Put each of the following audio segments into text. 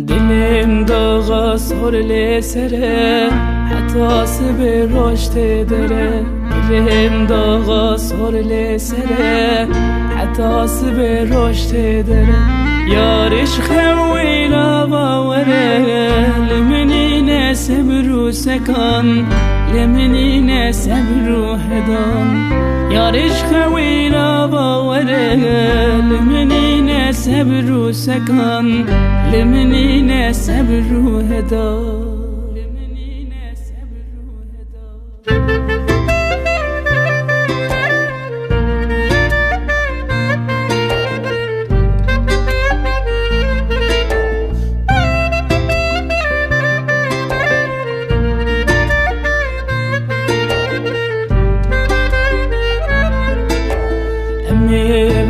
دلم داغا سر لسره حتی سبه رشت داره. دلم داغا سر لسره حتی سبه رشت داره. یارش خویلا باوره لمنی نسب رو سکان لمنی نسب رو هدان. یارش خویلا باوره لمنی نسب رو سکان لمنی نسب رو هدان.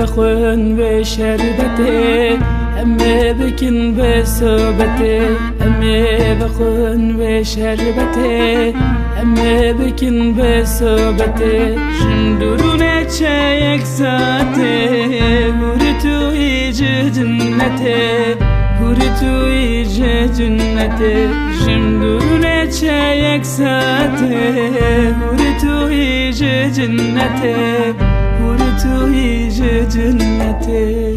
بخون بشربته أمي بكن بسوبته. أمي بخون بشربته أمي بكن بسوبته. شندورونه چايك ذاته هورتو يجي جنته هورتو يجي جنته. شندورونه چايك ذاته هورتو يجي جنته هورتو يجي جنته.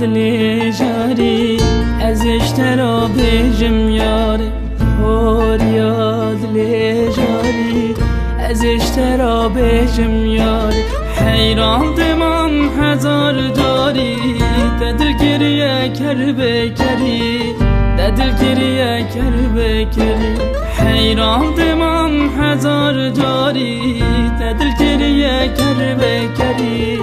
دلی جاری از اشترا بجم یاری. یاد لی جاری از اشترا بجم یاری. حیران دمان هزار داری دل گریه کر بکری دل گریه کر بکری. حیران دمان هزار داری دل گریه کر بکری.